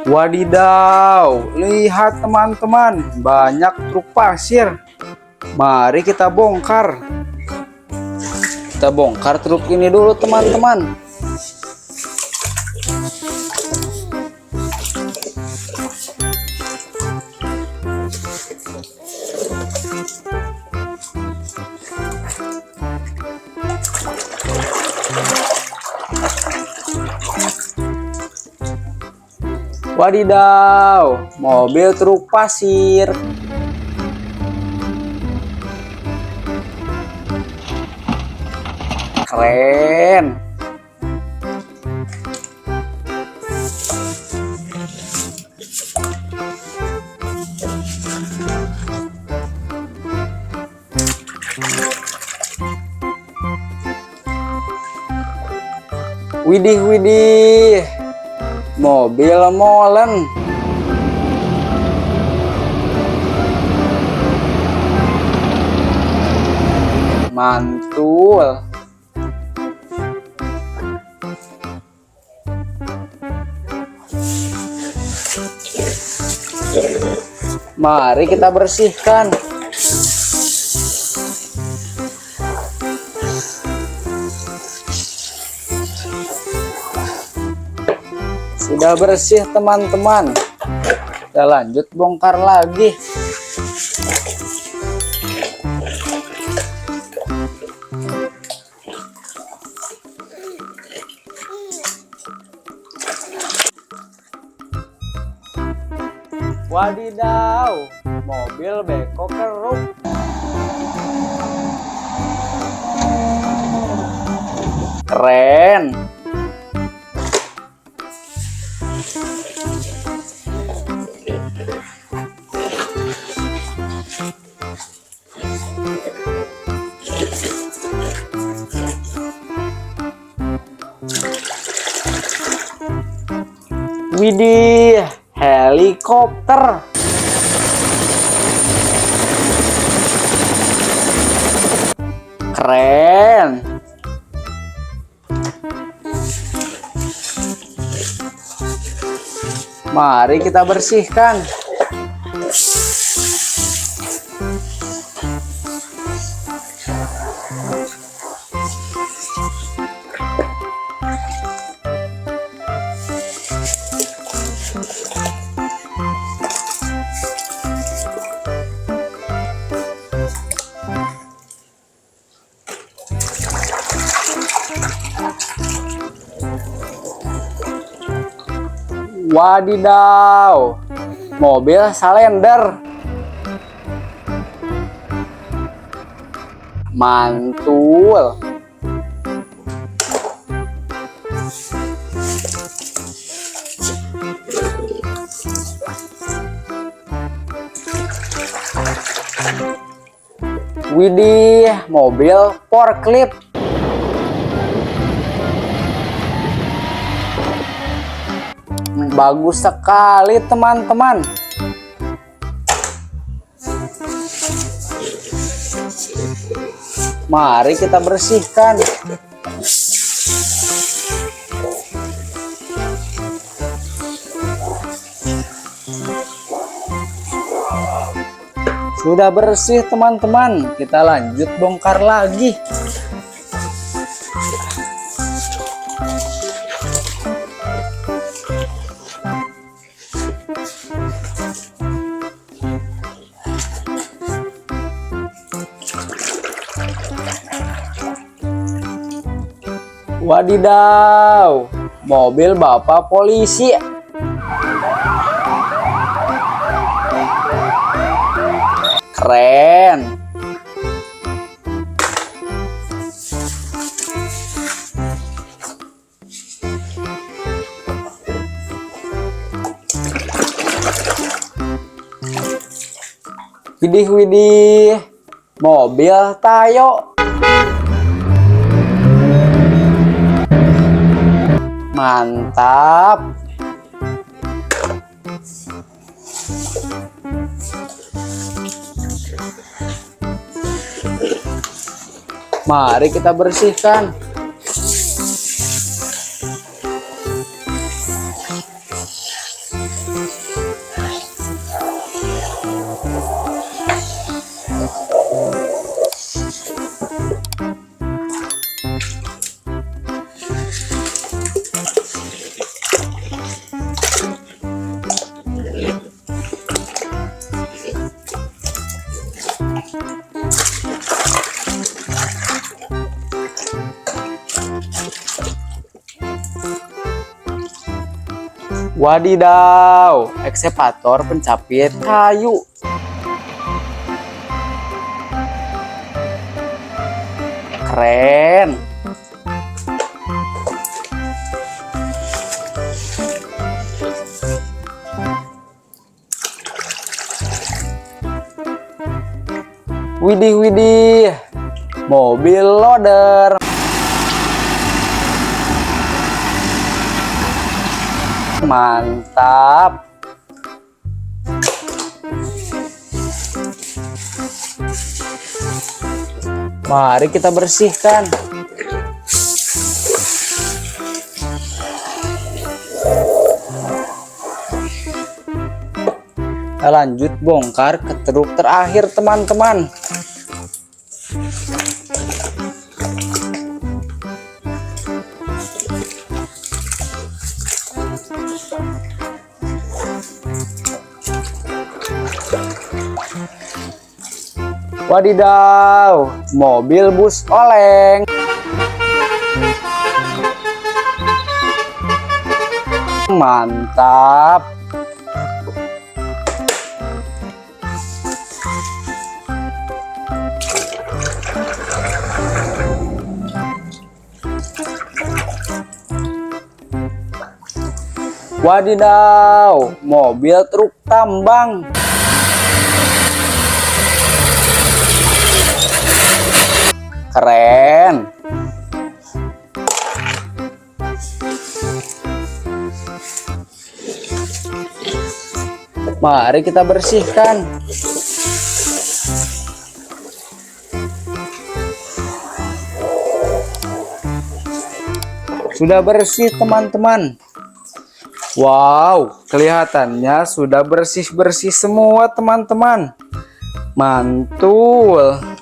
Wadidaw, lihat teman-teman, banyak truk pasir. Mari kita bongkar. Kita bongkar truk ini dulu teman-teman. Wadidaw, mobil truk pasir. Keren. Widih, widih. Mobil molen. Mantul. Mari kita bersihkan. Sudah bersih teman-teman. Kita lanjut bongkar lagi. Wadidaw, mobil beko keruk. Keren. Widih, helikopter. Keren. Mari kita bersihkan. Wadidaw, mobil Salender. Mantul. Widih, mobil forklift. Bagus sekali teman-teman. Mari kita bersihkan. Sudah bersih teman-teman. Kita lanjut bongkar lagi. Wadidaw, mobil bapak polisi. Keren. Widih, widih, mobil Tayo. Mantap. Mari kita bersihkan. Wadidaw, ekskavator pencapit kayu. Keren. Widih, widih. Mobil loader. Mantap. Mari kita bersihkan. Kita lanjut bongkar ke truk terakhir, teman-teman. Wadidaw, mobil bus oleng. Mantap. Wadidaw, mobil truk tambang. Keren. Mari kita bersihkan. Sudah bersih, teman-teman. Wow, kelihatannya sudah bersih-bersih semua, teman-teman. Mantul.